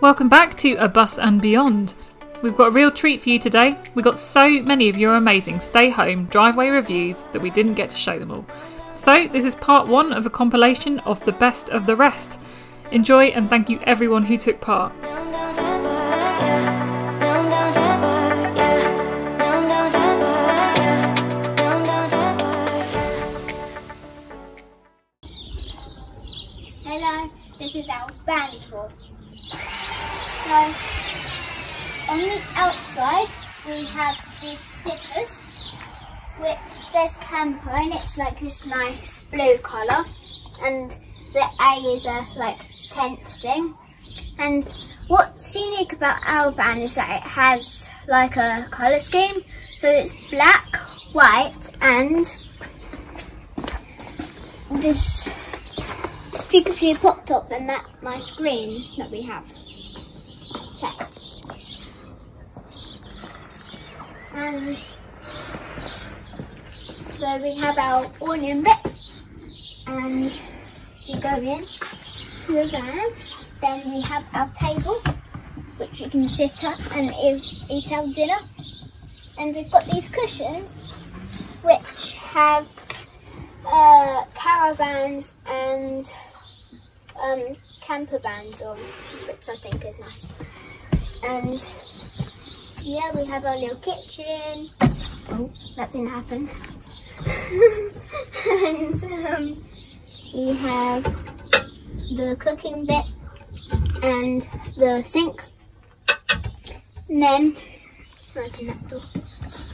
Welcome back to A Bus and Beyond. We've got a real treat for you today. We got so many of your amazing stay home driveway reviews that we didn't get to show them all. So this is part one of a compilation of the best of the rest. Enjoy and thank you everyone who took part. Hello, this is our van tour. So, on the outside we have these stickers which says camper, and it's like this nice blue colour, and the A is a like tent thing. And what's unique about our van is that it has like a colour scheme, so it's black, white, and this, if you can see a pop top, then that's my screen that we have. Okay. And so we have our awning bit, and you go in to the van. Then we have our table, which you can sit at and eat our dinner. And we've got these cushions, which have caravans and camper vans on, which I think is nice. And yeah, we have our little kitchen. Oh, that didn't happen. And we have the cooking bit and the sink. And then open that door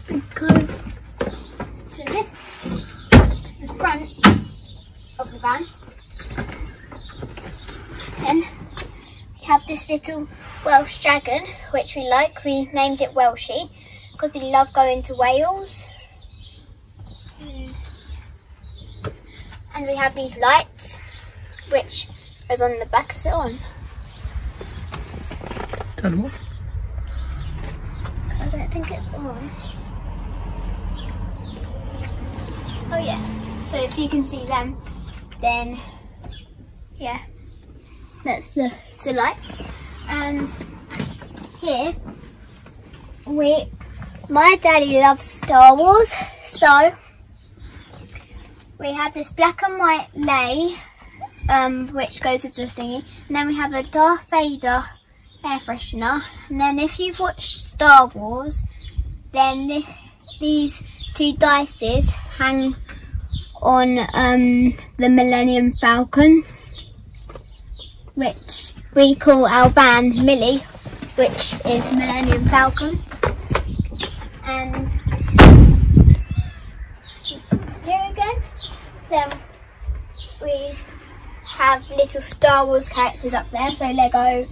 and go to the front of the van. Then we have this little Welsh dragon, which we like. We named it Welshie because we love going to Wales. And we have these lights, which is on the back. Is it on? Turn what? I don't think it's on. Oh yeah, so if you can see them, then yeah, that's the lights. And here, my daddy loves Star Wars, so we have this black and white lei, which goes with the thingy, and then we have a Darth Vader air freshener. And then if you've watched Star Wars, then these two dices hang on the Millennium Falcon, which we call our van Millie, which is Millennium Falcon. And here again, then we have little Star Wars characters up there, so Lego,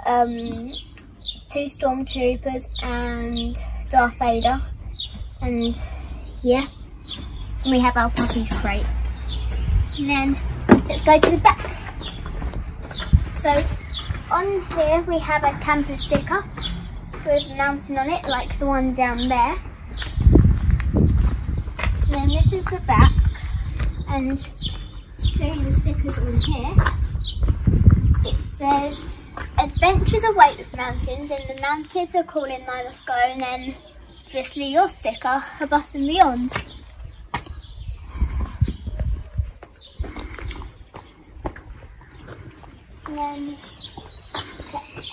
two Stormtroopers and Darth Vader, and yeah, and we have our puppy's crate. And then let's go to the back. So on here we have a camper sticker with a mountain on it, like the one down there. And then this is the back, and show you the stickers on here. It says, "Adventures await with mountains, and the mountains are calling, I must go." And then obviously your sticker, A Bus and Beyond. And then, okay,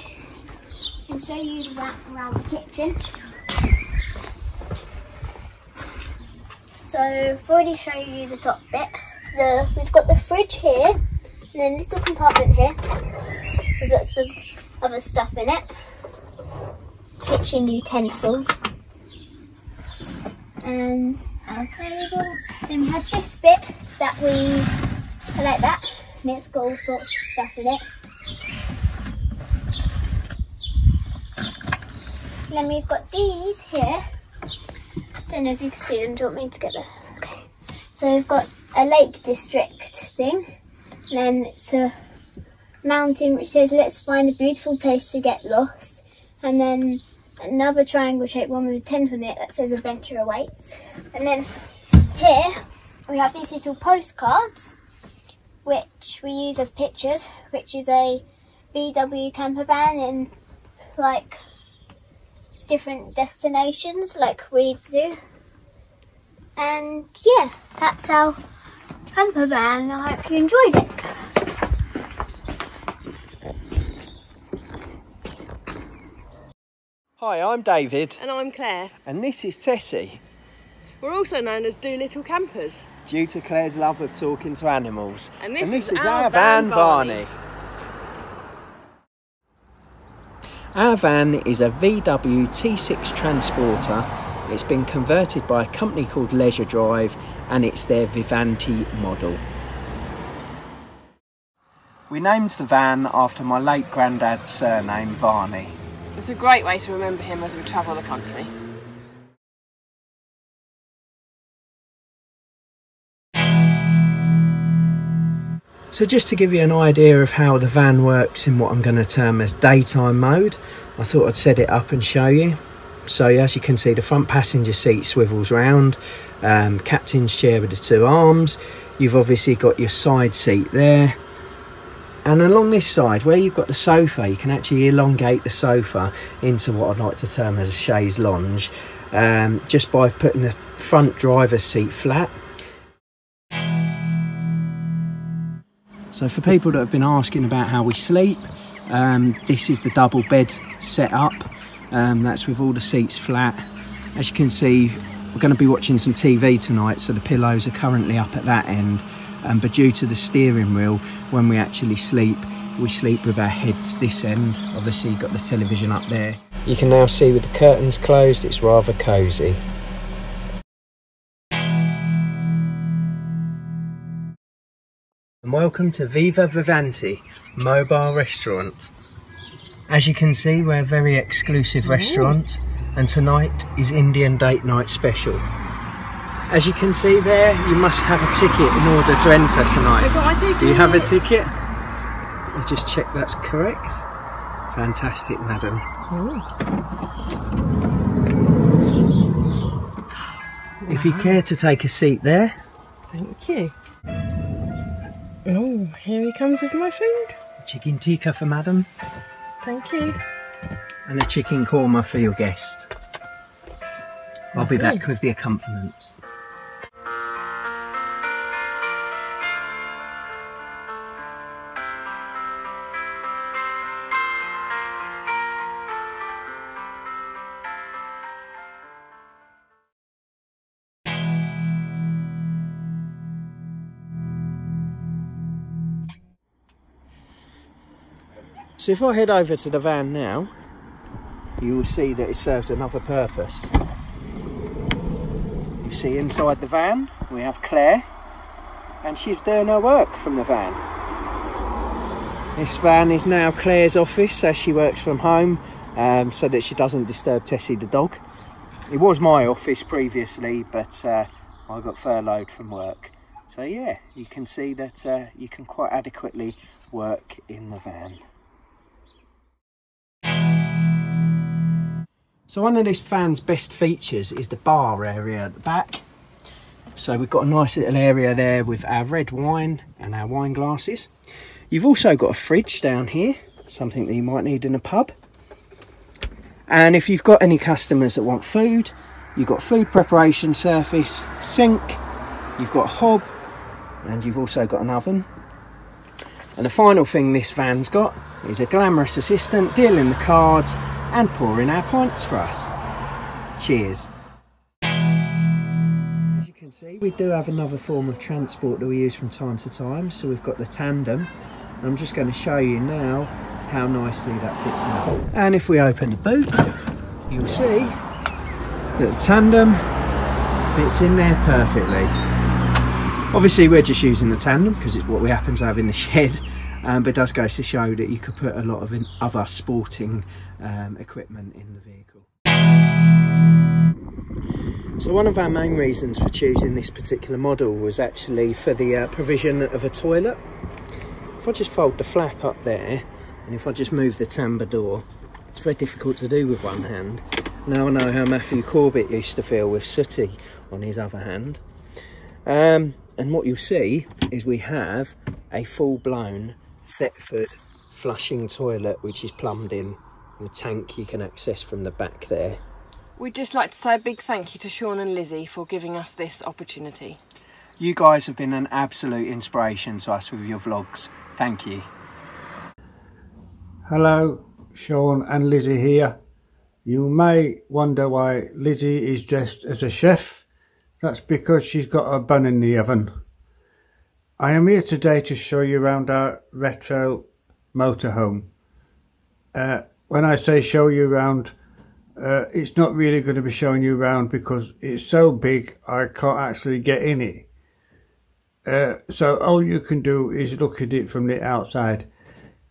and show you around the kitchen. So I've already shown you the top bit. We've got the fridge here, and then a little compartment here with lots of other stuff in it. Kitchen utensils. And our table. Then we have this bit that I like that, and it's got all sorts of stuff in it. And then we've got these here. Don't know if you can see them. Do you want me to get them? Okay. So we've got a Lake District thing, and then it's a mountain which says, "Let's find a beautiful place to get lost." And then another triangle shaped one with a tent on it that says "Adventure awaits." And then here we have these little postcards which we use as pictures, which is a VW camper van in like different destinations like we do. And yeah, that's our camper van. I hope you enjoyed it. Hi, I'm David. And I'm Claire. And this is Tessie. We're also known as Dolittle campers. Due to Claire's love of talking to animals. And this is our van, Varney. Our van is a VW T6 Transporter. It's been converted by a company called Leisuredrive and it's their Vivanti model. We named the van after my late granddad's surname, Varney. It's a great way to remember him as we travel the country. So just to give you an idea of how the van works in what I'm going to term as daytime mode, I thought I'd set it up and show you. So as you can see, the front passenger seat swivels round, captain's chair with the two arms. You've obviously got your side seat there. And along this side, where you've got the sofa, you can actually elongate the sofa into what I'd like to term as a chaise lounge, just by putting the front driver's seat flat. So for people that have been asking about how we sleep, this is the double bed set up. That's with all the seats flat. As you can see, we're going to be watching some TV tonight, so the pillows are currently up at that end. But due to the steering wheel, when we actually sleep, we sleep with our heads this end. Obviously you've got the television up there. You can now see with the curtains closed, it's rather cosy. And welcome to Viva Vivanti Mobile Restaurant. As you can see, we're a very exclusive restaurant, and tonight is Indian date night special. As you can see there, you must have a ticket in order to enter tonight. I've got my ticket. Do you have a ticket? I'll just check that's correct. Fantastic, madam. If you care to take a seat there. Thank you. Oh, here he comes with my food. A chicken tikka for madam. Thank you. And a chicken korma for your guest. I'll be back with the accompaniments. So if I head over to the van now, you will see that it serves another purpose. You see inside the van we have Claire, and she's doing her work from the van. This van is now Claire's office as she works from home, so that she doesn't disturb Tessie the dog. It was my office previously, but I got furloughed from work. So yeah, you can see that you can quite adequately work in the van. So one of this van's best features is the bar area at the back. So we've got a nice little area there with our red wine and our wine glasses. You've also got a fridge down here, something that you might need in a pub. And if you've got any customers that want food, you've got food preparation surface, sink, you've got a hob, and you've also got an oven. And the final thing this van's got is a glamorous assistant dealing the cards and pouring our pints for us. Cheers. As you can see, we do have another form of transport that we use from time to time. So we've got the tandem. And I'm just going to show you now how nicely that fits in. And if we open the boot, you'll see that the tandem fits in there perfectly. Obviously we're just using the tandem because it's what we happen to have in the shed. But it does go to show that you could put a lot of other sporting equipment in the vehicle. So one of our main reasons for choosing this particular model was actually for the provision of a toilet. If I just fold the flap up there, and if I just move the timbre door, it's very difficult to do with one hand. Now I know how Matthew Corbett used to feel with Sooty on his other hand. And what you'll see is we have a full-blown Thetford flushing toilet which is plumbed in. The tank you can access from the back there. We'd just like to say a big thank you to Sean and Lizzie for giving us this opportunity. You guys have been an absolute inspiration to us with your vlogs. Thank you. Hello, Sean and Lizzie here. You may wonder why Lizzie is dressed as a chef. That's because she's got a bun in the oven. I am here today to show you around our retro motorhome. When I say show you around, it's not really going to be showing you around because it's so big I can't actually get in it. So all you can do is look at it from the outside.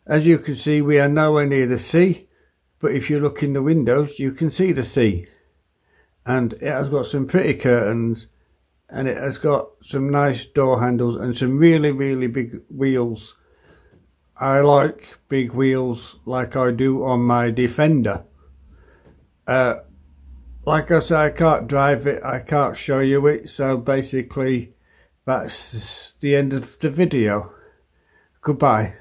As you can see, we are nowhere near the sea, but if you look in the windows you can see the sea. And it has got some pretty curtains, and it has got some nice door handles and some really big wheels. I like big wheels like I do on my Defender. Like I say, I can't drive it, I can't show you it, so basically that's the end of the video. Goodbye.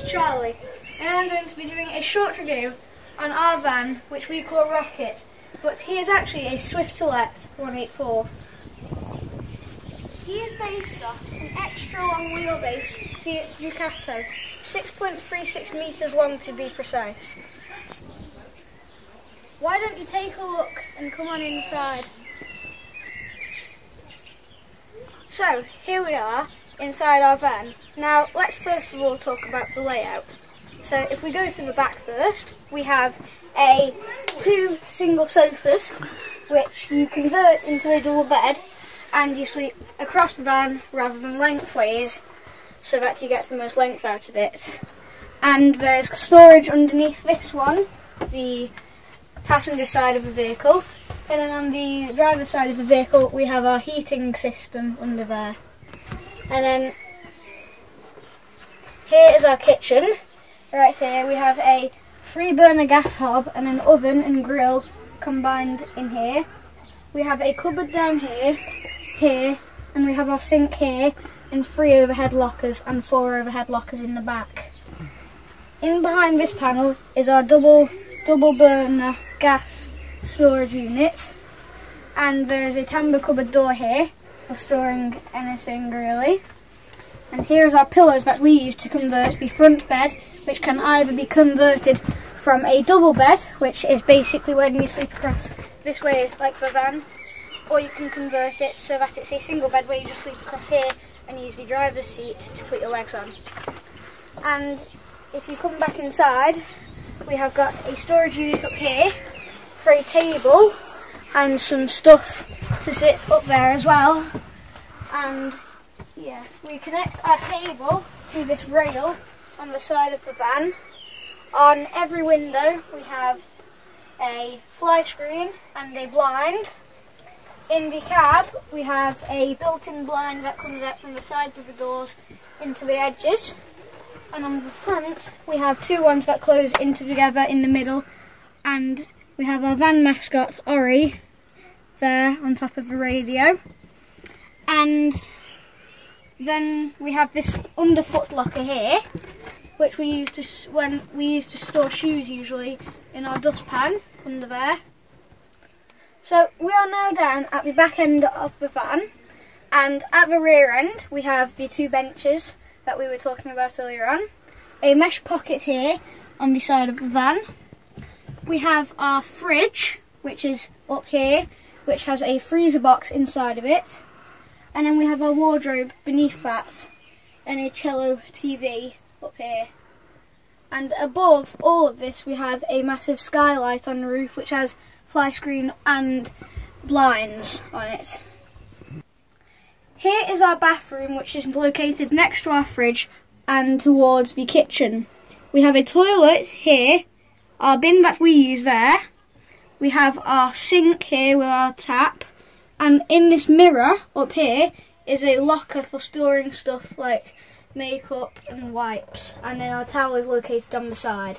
Charlie, and I'm going to be doing a short review on our van, which we call Rocket, but he is actually a Swift Select 184. He is based off an extra long wheelbase Fiat Ducato, 6.36 metres long to be precise. Why don't you take a look and come on inside? So, here we are inside our van. Now, let's first of all talk about the layout. So, if we go to the back first, we have two single sofas, which you convert into a double bed, and you sleep across the van rather than lengthways, so that you get the most length out of it. And there's storage underneath this one, the passenger side of the vehicle, and then on the driver's side of the vehicle we have our heating system under there. And then here is our kitchen. Right here we have a 3-burner gas hob and an oven and grill combined in here. We have a cupboard down here, and we have our sink here, and 3 overhead lockers and 4 overhead lockers in the back. In behind this panel is our double burner gas storage unit, and there is a timber cupboard door here for storing anything really. And here is our pillows that we use to convert the front bed, which can either be converted from a double bed, which is basically when you sleep across this way like the van, or you can convert it so that it's a single bed where you just sleep across here and use the driver's seat to put your legs on. And if you come back inside, we have got a storage unit up here for a table and some stuff to sit up there as well. And yeah, we connect our table to this rail on the side of the van. On every window we have a fly screen and a blind. In the cab we have a built-in blind that comes out from the sides of the doors into the edges. And on the front we have two ones that close in together in the middle, and we have our van mascot Ori there on top of the radio. And then we have this underfoot locker here, which we use to store shoes usually in our dustpan under there. So we are now down at the back end of the van, and at the rear end we have the two benches that we were talking about earlier on, a mesh pocket here on the side of the van. We have our fridge, which is up here, which has a freezer box inside of it, and then we have our wardrobe beneath that and a cello TV up here. And above all of this we have a massive skylight on the roof which has fly screen and blinds on it. Here is our bathroom, which is located next to our fridge and towards the kitchen. We have a toilet here, our bin that we use there, we have our sink here with our tap, and in this mirror up here is a locker for storing stuff like makeup and wipes, and then our towel is located on the side.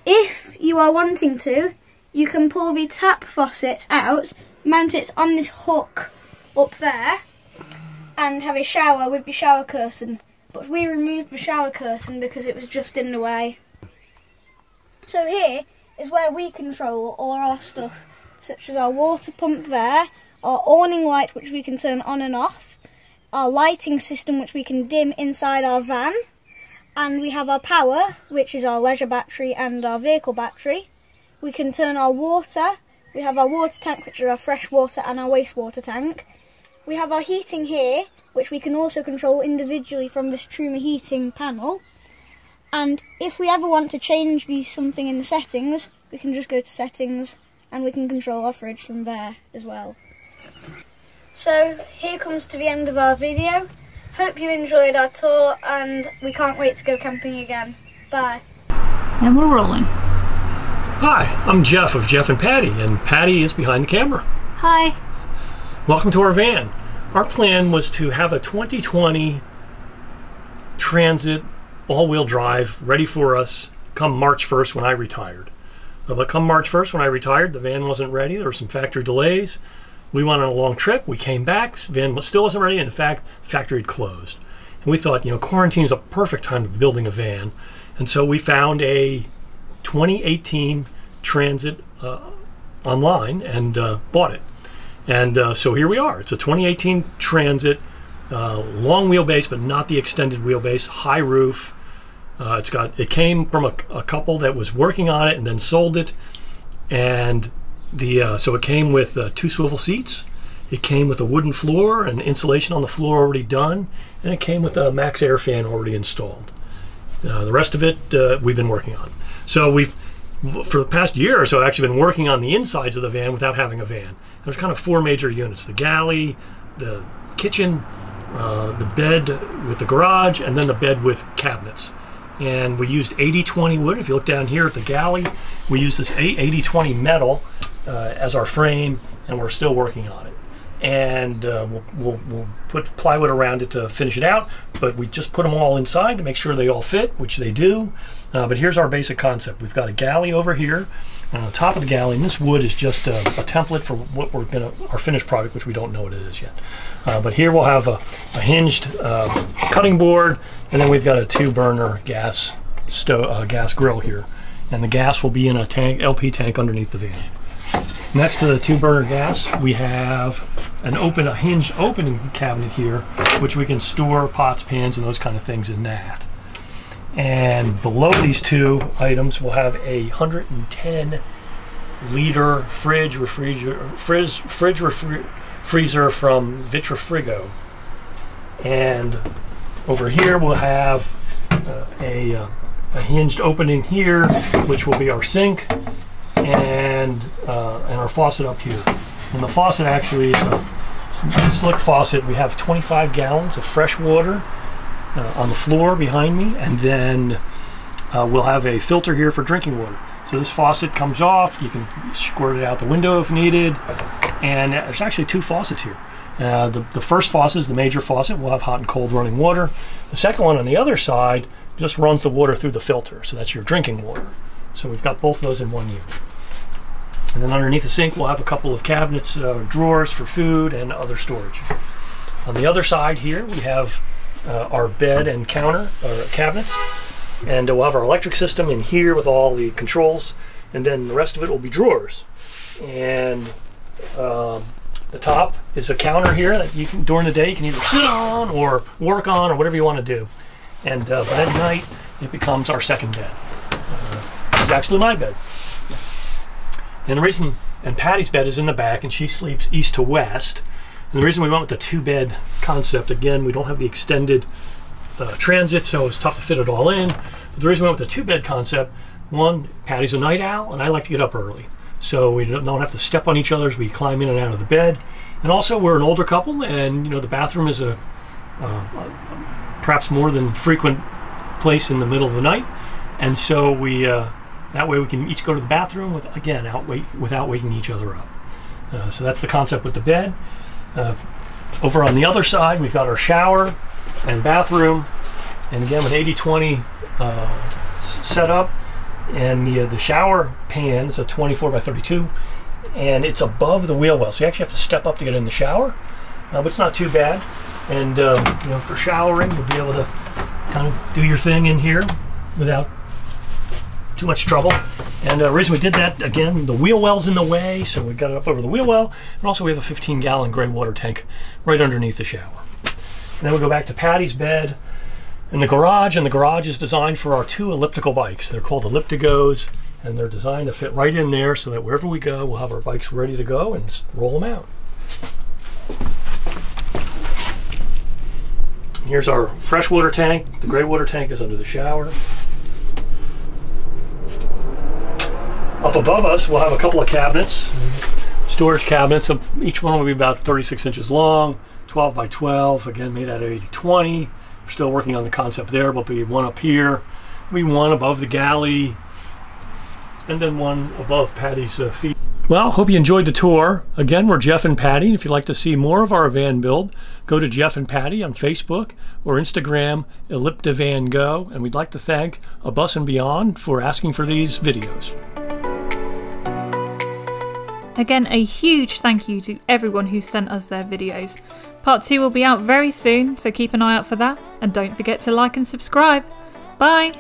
If you are wanting to, you can pull the tap faucet out, mount it on this hook up there, and have a shower with the shower curtain. But we removed the shower curtain because it was just in the way. So here is where we control all our stuff, such as our water pump there, our awning light which we can turn on and off, our lighting system which we can dim inside our van, and we have our power, which is our leisure battery and our vehicle battery. We can turn our water, we have our water tank which is our fresh water and our wastewater tank. We have our heating here, which we can also control individually from this Truma heating panel. And if we ever want to change something in the settings, we can just go to settings and we can control our fridge from there as well. So here comes to the end of our video. Hope you enjoyed our tour, and we can't wait to go camping again. Bye. And we're rolling. Hi, I'm Jeff of Jeff and Patti, and Patti is behind the camera. Hi. Welcome to our van. Our plan was to have a 2020 Transit all-wheel drive ready for us come March 1st when I retired. But come March 1st when I retired, the van wasn't ready. There were some factory delays. We went on a long trip. We came back. The van still wasn't ready. In fact, the factory had closed. And we thought, quarantine is a perfect time to be building a van. And so we found a 2018 Transit online and bought it. And so here we are. It's a 2018 Transit, long wheelbase, but not the extended wheelbase, high roof. It came from a couple that was working on it and then sold it. And so it came with 2 swivel seats. It came with a wooden floor and insulation on the floor already done. And it came with a max air fan already installed. The rest of it we've been working on. So for the past year or so, I've actually been working on the insides of the van without having a van. There's kind of 4 major units: the galley, the kitchen, the bed with the garage, and then the bed with cabinets. And we used 80/20 wood. If you look down here at the galley, we used this 80/20 metal as our frame, and we're still working on it. And we'll put plywood around it to finish it out, but we just put them all inside to make sure they all fit, which they do. But here's our basic concept. We've got a galley over here, and on the top of the galley, and this wood is just a template for what our finished product, which we don't know what it is yet. But here we'll have a hinged cutting board, and then we've got a 2-burner gas grill here, and the gas will be in a LP tank underneath the van. Next to the 2-burner gas, we have a hinged opening cabinet here, which we can store pots, pans, and those kind of things in that. And below these 2 items, we'll have a 110-liter freezer from Vitrifrigo. And over here we'll have a hinged opening here, which will be our sink, and our faucet up here. And the faucet actually is a slick faucet. We have 25 gallons of fresh water on the floor behind me, and then we'll have a filter here for drinking water. So this faucet comes off, you can squirt it out the window if needed, and there's actually two faucets here. The first faucet is the major faucet. We'll have hot and cold running water. The second one on the other side just runs the water through the filter, so that's your drinking water. So we've got both of those in one unit. And then underneath the sink we'll have a couple of cabinets, drawers for food and other storage. On the other side here we have our bed and counter cabinets, and we'll have our electric system in here with all the controls, and then the rest of it will be drawers. And the top is a counter here that you can, during the day, you can either sit on or work on or whatever you want to do. And but at night, it becomes our second bed. This is actually my bed. And the reason, and Patti's bed is in the back, and she sleeps east to west. And the reason we went with the two-bed concept, again, we don't have the extended transit, so it's tough to fit it all in. But the reason we went with the two-bed concept, one, Patti's a night owl, and I like to get up early. So we don't have to step on each other as we climb in and out of the bed. And also, we're an older couple, and the bathroom is a perhaps more than frequent place in the middle of the night. And so we that way we can each go to the bathroom without waking each other up. So that's the concept with the bed. Over on the other side, we've got our shower and bathroom, and again with 80/20 set up. And the shower pan is a 24 by 32, and it's above the wheel well, so you actually have to step up to get in the shower, but it's not too bad. And for showering, you'll be able to kind of do your thing in here without too much trouble. And the reason we did that, again, the wheel well's in the way, so we got it up over the wheel well, and also we have a 15-gallon gray water tank right underneath the shower. And then we go back to Patti's bed in the garage, and the garage is designed for our two elliptical bikes. They're called Elliptigos, and they're designed to fit right in there so that wherever we go, we'll have our bikes ready to go and just roll them out. Here's our freshwater tank. The gray water tank is under the shower. Up above us, we'll have a couple of cabinets, storage cabinets. Each one will be about 36 inches long, 12 by 12, again made out of 80/20. We're still working on the concept there, but there'll be one up here, there'll be one above the galley, and then one above Patti's feet. Well, hope you enjoyed the tour. Again, we're Jeff and Patti. If you'd like to see more of our van build, go to Jeff and Patti on Facebook or Instagram, ElliptiVanGo, and we'd like to thank ABusAndBeyond for asking for these videos. Again, a huge thank you to everyone who sent us their videos. Part 2 will be out very soon, so keep an eye out for that, and don't forget to like and subscribe. Bye!